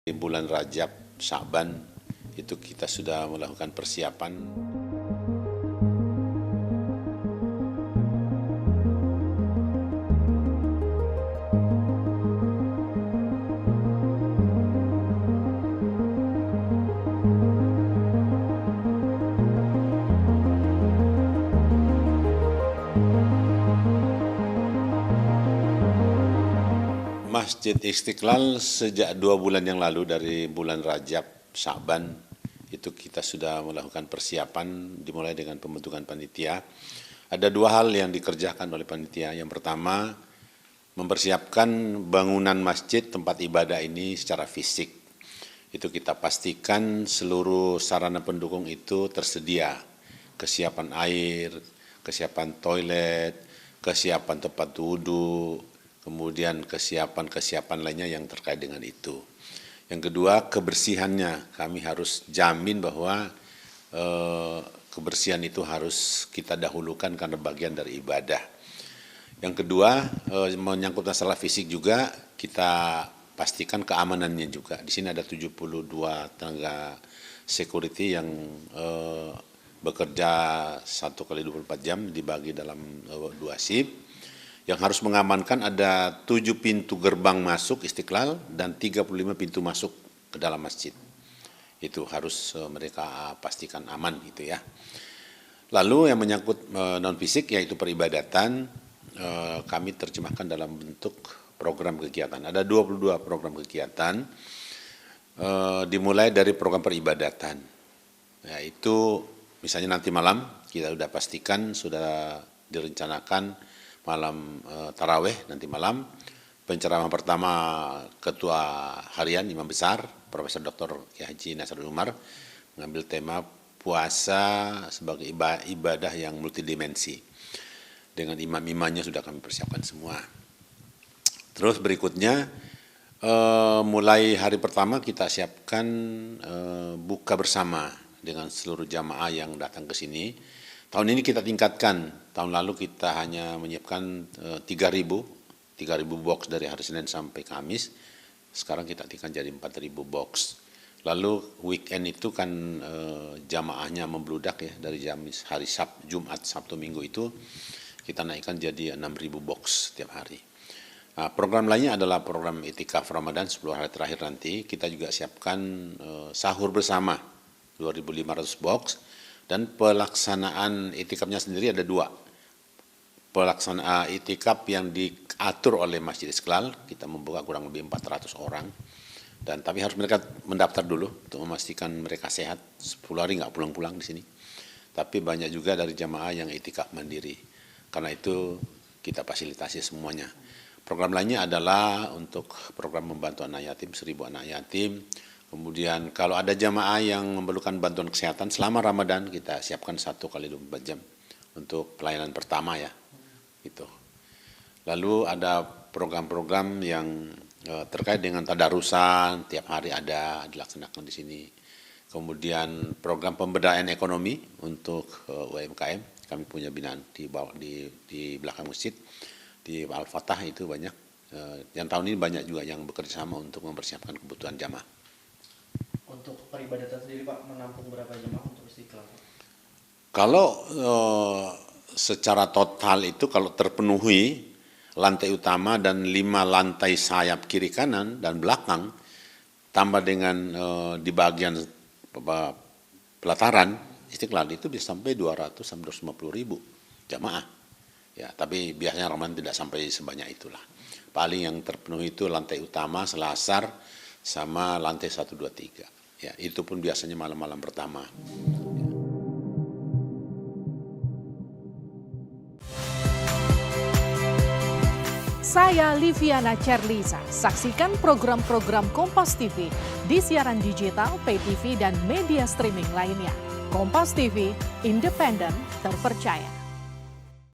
Di bulan Rajab, Sya'ban itu kita sudah melakukan persiapan. Masjid Istiqlal sejak 2 bulan yang lalu dari bulan Rajab, Sya'ban itu kita sudah melakukan persiapan dimulai dengan pembentukan panitia. Ada 2 hal yang dikerjakan oleh panitia. Yang pertama, mempersiapkan bangunan masjid tempat ibadah ini secara fisik. Itu kita pastikan seluruh sarana pendukung itu tersedia. Kesiapan air, kesiapan toilet, kesiapan tempat wudhu, kemudian kesiapan lainnya yang terkait dengan itu. Yang kedua, kebersihannya. Kami harus jamin bahwa kebersihan itu harus kita dahulukan karena bagian dari ibadah. Yang kedua, menyangkut masalah fisik juga, kita pastikan keamanannya juga. Di sini ada 72 tenaga security yang bekerja 1 kali 24 jam dibagi dalam 2 shift. Yang harus mengamankan ada 7 pintu gerbang masuk Istiqlal dan 35 pintu masuk ke dalam masjid. Itu harus mereka pastikan aman gitu ya. Lalu yang menyangkut non-fisik yaitu peribadatan, kami terjemahkan dalam bentuk program kegiatan. Ada 22 program kegiatan, dimulai dari program peribadatan. Yaitu misalnya nanti malam kita sudah pastikan, sudah direncanakan malam taraweh nanti malam. Pencerahan pertama Ketua Harian Imam Besar Profesor Dr. Kiai Haji Nasrul Umar mengambil tema puasa sebagai ibadah yang multidimensi. Dengan imam-imamnya sudah kami persiapkan semua. Terus berikutnya mulai hari pertama kita siapkan buka bersama dengan seluruh jamaah yang datang ke sini. Tahun ini kita tingkatkan. Tahun lalu kita hanya menyiapkan 3.000 box dari hari Senin sampai Kamis. Sekarang kita tingkatkan jadi 4.000 box. Lalu weekend itu kan jamaahnya membludak ya, dari hari Jumat, Sabtu, Minggu itu kita naikkan jadi 6.000 box setiap hari. Nah, program lainnya adalah program Itikaf Ramadan 10 hari terakhir nanti. Kita juga siapkan sahur bersama 2.500 box. Dan pelaksanaan itikafnya sendiri ada 2. Pelaksanaan itikaf yang diatur oleh Masjid Istiqlal, kita membuka kurang lebih 400 orang. Dan tapi harus mereka mendaftar dulu untuk memastikan mereka sehat. 10 hari nggak pulang-pulang di sini. Tapi banyak juga dari jamaah yang itikaf mandiri. Karena itu kita fasilitasi semuanya. Program lainnya adalah untuk program membantu anak yatim, 1.000 anak yatim. Kemudian kalau ada jamaah yang memerlukan bantuan kesehatan selama Ramadan, kita siapkan 1 kali 24 jam untuk pelayanan pertama ya. Gitu. Lalu ada program-program yang terkait dengan tadarusan, tiap hari ada dilaksanakan di sini. Kemudian program pemberdayaan ekonomi untuk UMKM, kami punya binaan di belakang masjid, di Al-Fatah itu banyak. Yang tahun ini banyak juga yang bekerja sama untuk mempersiapkan kebutuhan jamaah. Untuk peribadatan sendiri Pak, menampung berapa jemaah untuk Istiqlal? Kalau secara total itu kalau terpenuhi lantai utama dan 5 lantai sayap kiri kanan dan belakang, tambah dengan di bagian pelataran Istiqlal itu bisa sampai 200 sampai 250 ribu jamaah. Ya, tapi biasanya Ramadan tidak sampai sebanyak itulah. Paling yang terpenuhi itu lantai utama, selasar, sama lantai 1, 2, 3. Ya, itu pun biasanya malam-malam pertama. Saya Liviana Cerlisa. Saksikan program-program Kompas TV di siaran digital, pay TV, dan media streaming lainnya. Kompas TV, independen, terpercaya.